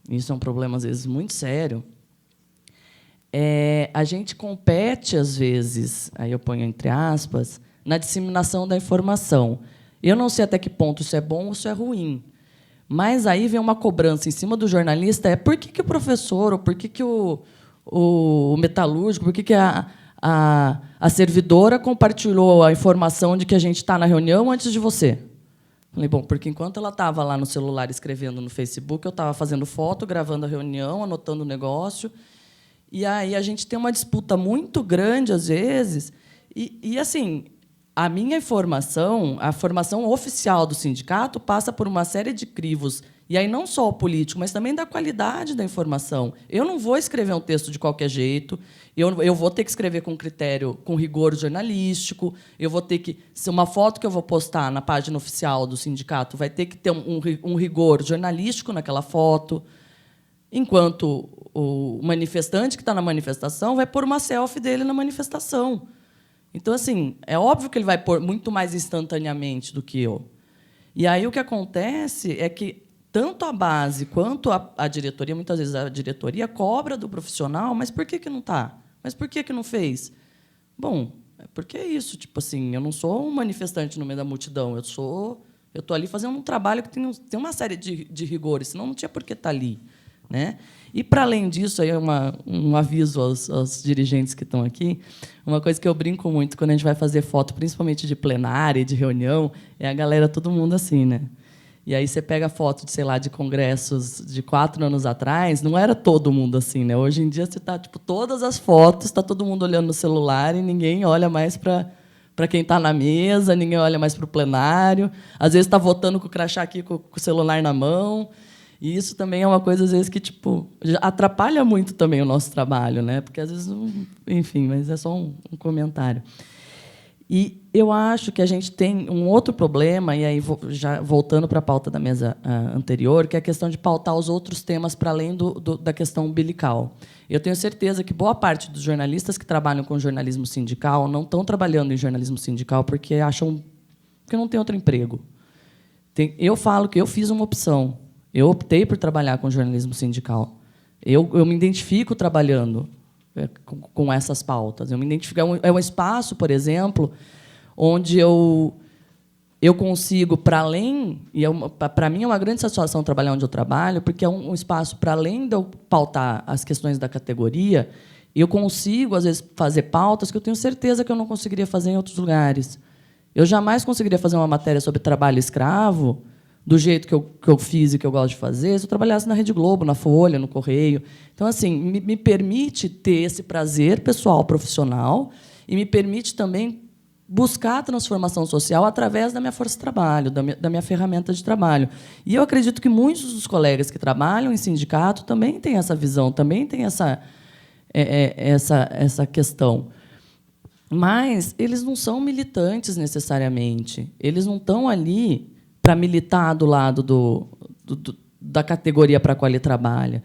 isso é um problema, às vezes, muito sério, a gente compete, às vezes, aí eu ponho entre aspas, na disseminação da informação. Eu não sei até que ponto isso é bom ou isso é ruim, mas aí vem uma cobrança em cima do jornalista, por que o professor, ou por que o metalúrgico, por que a servidora compartilhou a informação de que a gente está na reunião antes de você? Falei, bom, porque enquanto ela estava lá no celular escrevendo no Facebook, eu estava fazendo foto, gravando a reunião, anotando o negócio. E aí a gente tem uma disputa muito grande, às vezes, e assim, a minha informação, a formação oficial do sindicato, passa por uma série de crivos, e aí não só o político, mas também da qualidade da informação. Eu não vou escrever um texto de qualquer jeito, eu vou ter que escrever com critério, com rigor jornalístico, eu vou ter que... Se uma foto que eu vou postar na página oficial do sindicato vai ter que ter um rigor jornalístico naquela foto, enquanto o manifestante que está na manifestação vai pôr uma selfie dele na manifestação. Então, assim, é óbvio que ele vai pôr muito mais instantaneamente do que eu. E aí o que acontece é que tanto a base quanto a diretoria, muitas vezes a diretoria cobra do profissional, mas por que não está? Mas por que não fez? Bom, é porque é isso. Tipo assim, eu não sou um manifestante no meio da multidão, eu estou ali fazendo um trabalho que tem uma série de rigores, senão não tinha por que estar ali, né? E, para além disso, aí um aviso aos dirigentes que estão aqui, uma coisa que eu brinco muito quando a gente vai fazer foto, principalmente de plenária e de reunião, é a galera, todo mundo assim, né? E aí você pega foto de, sei lá, de congressos de 4 anos atrás, não era todo mundo assim, né? Hoje em dia você está, tipo, todas as fotos, está todo mundo olhando no celular e ninguém olha mais para quem está na mesa, ninguém olha mais para o plenário. Às vezes está votando com o crachá aqui, com o celular na mão. E isso também é uma coisa, às vezes, que tipo, atrapalha muito também o nosso trabalho, né? Porque, às vezes, enfim, mas é só um comentário. E eu acho que a gente tem um outro problema, e aí já voltando para a pauta da mesa anterior, que é a questão de pautar os outros temas para além da questão umbilical. Eu tenho certeza que boa parte dos jornalistas que trabalham com jornalismo sindical não estão trabalhando em jornalismo sindical porque acham que não tem outro emprego. Eu falo que eu fiz uma opção. Eu optei por trabalhar com jornalismo sindical. Eu me identifico trabalhando com essas pautas. Eu me identifico, é um espaço, por exemplo, onde eu consigo, para além... E para mim é uma grande satisfação trabalhar onde eu trabalho, porque é um espaço, para além de eu pautar as questões da categoria, eu consigo, às vezes, fazer pautas que eu tenho certeza que eu não conseguiria fazer em outros lugares. Eu jamais conseguiria fazer uma matéria sobre trabalho escravo do jeito que eu fiz e que eu gosto de fazer, se eu trabalhasse na Rede Globo, na Folha, no Correio. Então, assim, me permite ter esse prazer pessoal, profissional, e me permite também buscar a transformação social através da minha força de trabalho, da minha ferramenta de trabalho. E eu acredito que muitos dos colegas que trabalham em sindicato também têm essa visão, também têm essa questão. Mas eles não são militantes necessariamente. Eles não estão ali para militar do lado da categoria para a qual ele trabalha.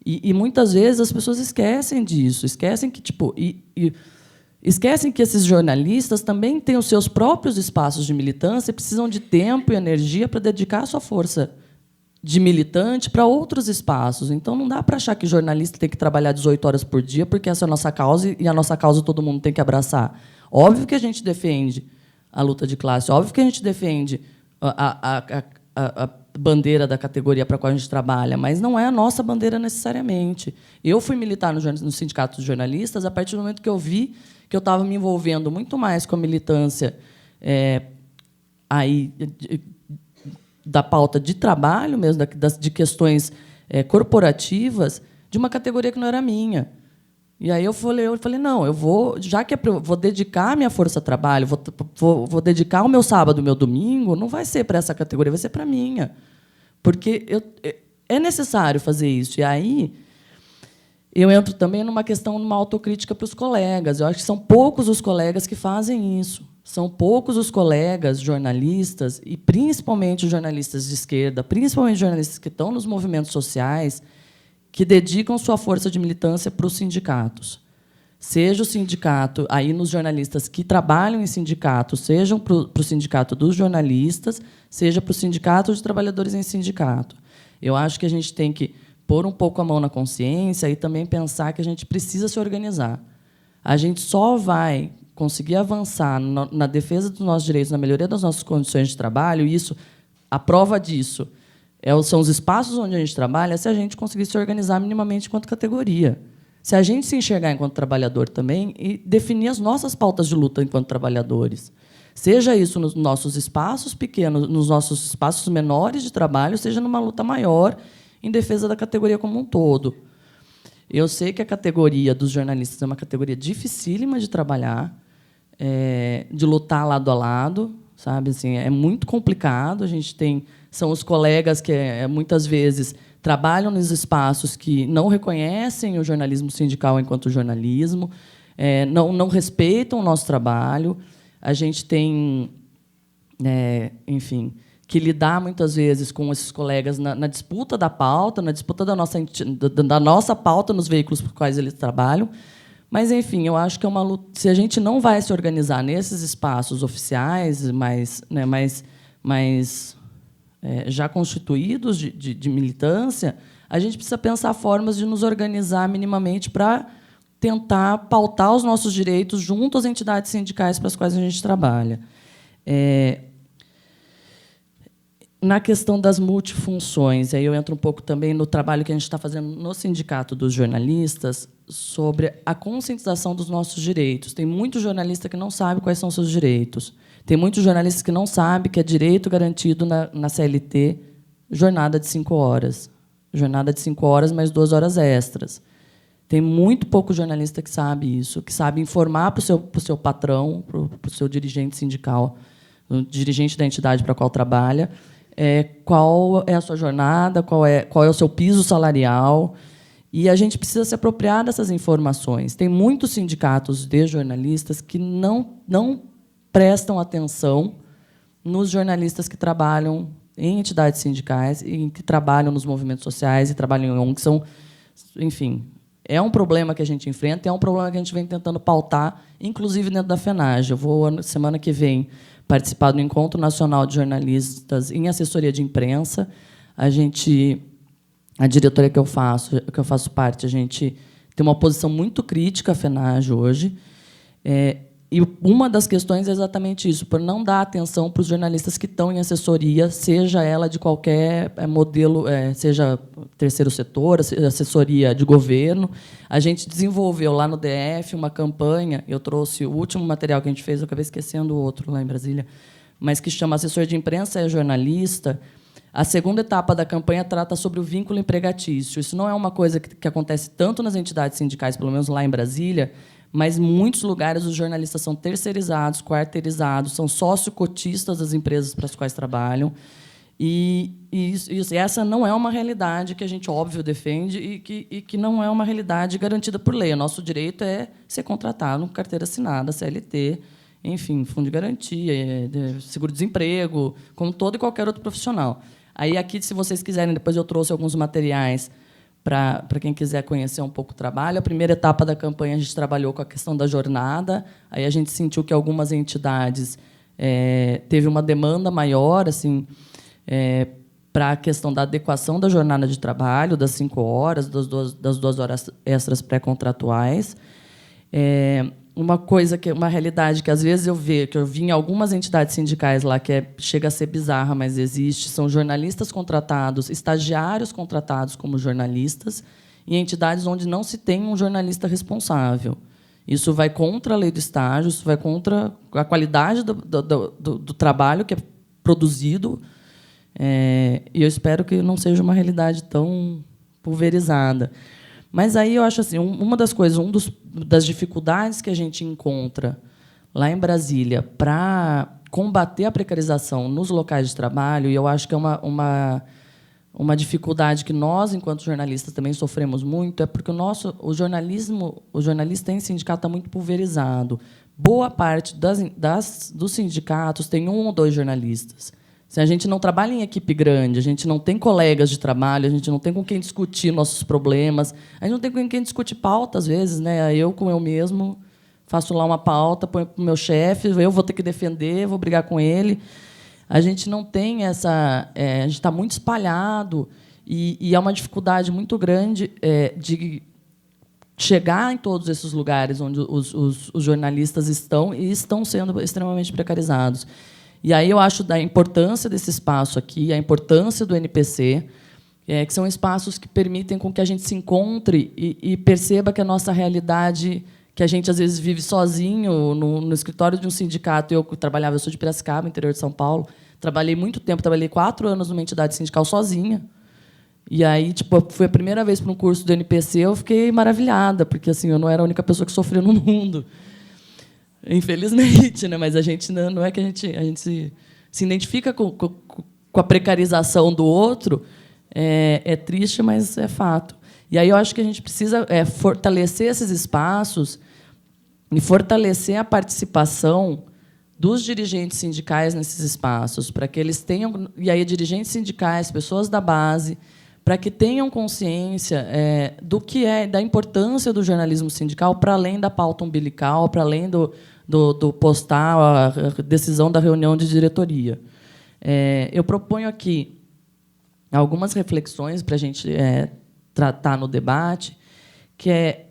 E muitas vezes as pessoas esquecem disso, esquecem que esquecem que esses jornalistas também têm os seus próprios espaços de militância e precisam de tempo e energia para dedicar a sua força de militante para outros espaços. Então, não dá para achar que jornalista tem que trabalhar 18 horas por dia porque essa é a nossa causa e a nossa causa todo mundo tem que abraçar. Óbvio que a gente defende a luta de classe, óbvio que a gente defende a bandeira da categoria para a qual a gente trabalha, mas não é a nossa bandeira necessariamente. Eu fui militar no Sindicato dos Jornalistas a partir do momento que eu vi que eu estava me envolvendo muito mais com a militância da pauta de trabalho mesmo, de questões corporativas, de uma categoria que não era minha. E aí eu falei, não, eu vou, já que vou dedicar a minha força a trabalho, vou dedicar o meu sábado, o meu domingo, não vai ser para essa categoria, vai ser para a minha. Porque é necessário fazer isso. E aí eu entro também numa questão, numa autocrítica para os colegas. Eu acho que são poucos os colegas que fazem isso. São poucos os colegas jornalistas, e principalmente os jornalistas de esquerda, principalmente os jornalistas que estão nos movimentos sociais, que dedicam sua força de militância para os sindicatos. Seja o sindicato, aí nos jornalistas que trabalham em sindicatos, seja para o sindicato dos jornalistas, seja para o sindicato de trabalhadores em sindicato. Eu acho que a gente tem que pôr um pouco a mão na consciência e também pensar que a gente precisa se organizar. A gente só vai conseguir avançar na defesa dos nossos direitos, na melhoria das nossas condições de trabalho, e isso, a prova disso são os espaços onde a gente trabalha, se a gente conseguir se organizar minimamente enquanto categoria. Se a gente se enxergar enquanto trabalhador também e definir as nossas pautas de luta enquanto trabalhadores. Seja isso nos nossos espaços pequenos, nos nossos espaços menores de trabalho, seja numa luta maior em defesa da categoria como um todo. Eu sei que a categoria dos jornalistas é uma categoria dificílima de trabalhar, de lutar lado a lado, sabe? Assim, é muito complicado. A gente são os colegas que muitas vezes trabalham nos espaços que não reconhecem o jornalismo sindical enquanto jornalismo, não respeitam o nosso trabalho. A gente tem, enfim, que lidar muitas vezes com esses colegas na disputa da pauta, na disputa da nossa pauta nos veículos por quais eles trabalham. Mas, enfim, eu acho que é uma luta. Se a gente não vai se organizar nesses espaços oficiais, já constituídos de militância, a gente precisa pensar formas de nos organizar minimamente para tentar pautar os nossos direitos junto às entidades sindicais para as quais a gente trabalha. Na questão das multifunções, aí eu entro um pouco também no trabalho que a gente está fazendo no Sindicato dos Jornalistas sobre a conscientização dos nossos direitos. Tem muito jornalista que não sabe quais são os seus direitos. Tem muitos jornalistas que não sabem que é direito garantido na CLT jornada de 5 horas. Jornada de 5 horas mais 2 horas extras. Tem muito pouco jornalista que sabe isso, que sabe informar para o seu patrão, para o seu dirigente sindical, o dirigente da entidade para a qual trabalha, qual é a sua jornada, qual é o seu piso salarial. E a gente precisa se apropriar dessas informações. Tem muitos sindicatos de jornalistas que não prestam atenção nos jornalistas que trabalham em entidades sindicais e que trabalham nos movimentos sociais e trabalham em ONGs. Enfim, é um problema que a gente enfrenta, é um problema que a gente vem tentando pautar, inclusive dentro da FENAGE. Eu vou, semana que vem, participar do Encontro Nacional de Jornalistas em Assessoria de Imprensa. A diretoria que eu faço parte, a gente tem uma posição muito crítica à FENAGE hoje. E uma das questões é exatamente isso, por não dar atenção para os jornalistas que estão em assessoria, seja ela de qualquer modelo, seja terceiro setor, assessoria de governo. A gente desenvolveu lá no DF uma campanha, eu trouxe o último material que a gente fez, eu acabei esquecendo o outro lá em Brasília, mas que chama Assessor de Imprensa é Jornalista. A segunda etapa da campanha trata sobre o vínculo empregatício. Isso não é uma coisa que acontece tanto nas entidades sindicais, pelo menos lá em Brasília, mas, em muitos lugares, os jornalistas são terceirizados, quarteirizados, são sócio-cotistas das empresas para as quais trabalham. Essa não é uma realidade que a gente, óbvio, defende e que não é uma realidade garantida por lei. O nosso direito é ser contratado com carteira assinada, CLT, enfim, fundo de garantia, seguro-desemprego, como todo e qualquer outro profissional. Aí, aqui, se vocês quiserem, depois eu trouxe alguns materiais para quem quiser conhecer um pouco o trabalho. A primeira etapa da campanha, a gente trabalhou com a questão da jornada. Aí a gente sentiu que algumas entidades teve uma demanda maior, assim, para a questão da adequação da jornada de trabalho, das 5 horas, das 2 horas extras pré-contratuais. Uma realidade que às vezes eu vi em algumas entidades sindicais lá, que chega a ser bizarra, mas existe, são jornalistas contratados, estagiários contratados como jornalistas, em entidades onde não se tem um jornalista responsável. Isso vai contra a lei do estágio, isso vai contra a qualidade do trabalho que é produzido, e eu espero que não seja uma realidade tão pulverizada. Mas aí eu acho assim, uma das coisas, das dificuldades que a gente encontra lá em Brasília para combater a precarização nos locais de trabalho, e eu acho que é uma dificuldade que nós, enquanto jornalistas, também sofremos muito, é porque o jornalista em sindicato está muito pulverizado. Boa parte dos sindicatos tem 1 ou 2 jornalistas. Se a gente não trabalha em equipe grande, a gente não tem colegas de trabalho, a gente não tem com quem discutir nossos problemas, a gente não tem com quem discutir pauta, às vezes, né? Eu, com eu mesmo, faço lá uma pauta, ponho para o meu chefe, eu vou ter que defender, vou brigar com ele. A gente não tem essa... a gente está muito espalhado e é uma dificuldade muito grande de chegar em todos esses lugares onde os jornalistas estão e estão sendo extremamente precarizados. E aí eu acho da importância desse espaço aqui, a importância do NPC, que são espaços que permitem com que a gente se encontre e perceba que a nossa realidade, que a gente às vezes vive sozinho no escritório de um sindicato. Eu sou de Piracicaba, interior de São Paulo, trabalhei muito tempo, trabalhei 4 anos numa entidade sindical sozinha. E aí, foi a primeira vez para um curso do NPC, eu fiquei maravilhada, porque assim, eu não era a única pessoa que sofria no mundo. Infelizmente, né? Mas a gente não é que a gente se identifica com a precarização do outro. É triste, mas é fato. E aí eu acho que a gente precisa fortalecer esses espaços e fortalecer a participação dos dirigentes sindicais nesses espaços, para que eles tenham, e aí dirigentes sindicais, pessoas da base, para que tenham consciência do que da importância do jornalismo sindical para além da pauta umbilical, para além do postar a decisão da reunião de diretoria. Eu proponho aqui algumas reflexões para a gente tratar no debate, que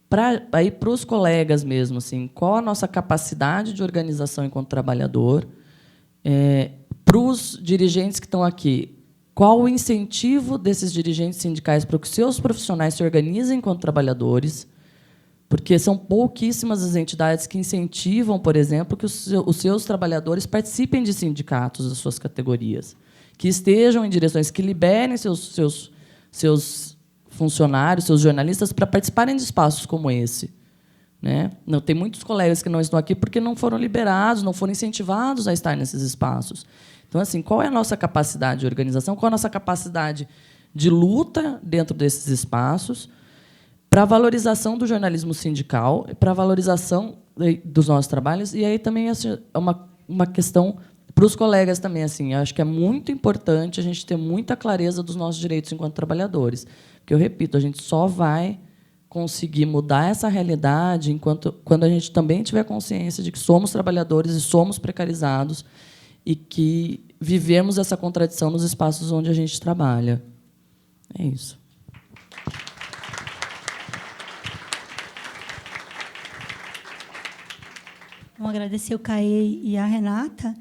para os colegas mesmo, assim, qual a nossa capacidade de organização enquanto trabalhador, para os dirigentes que estão aqui, qual o incentivo desses dirigentes sindicais para que os seus profissionais se organizem enquanto trabalhadores, porque são pouquíssimas as entidades que incentivam, por exemplo, que os seus trabalhadores participem de sindicatos das suas categorias, que estejam em direções, que liberem seus funcionários, seus jornalistas, para participarem de espaços como esse. Né? Não, tem muitos colegas que não estão aqui porque não foram liberados, não foram incentivados a estar nesses espaços. Então, assim, qual é a nossa capacidade de organização, qual é a nossa capacidade de luta dentro desses espaços para a valorização do jornalismo sindical, para a valorização dos nossos trabalhos, e aí também é uma questão para os colegas também. Assim, eu acho que é muito importante a gente ter muita clareza dos nossos direitos enquanto trabalhadores. Porque, eu repito, a gente só vai conseguir mudar essa realidade quando a gente também tiver consciência de que somos trabalhadores e somos precarizados e que vivemos essa contradição nos espaços onde a gente trabalha. É isso. Vamos agradecer o Caê e a Renata.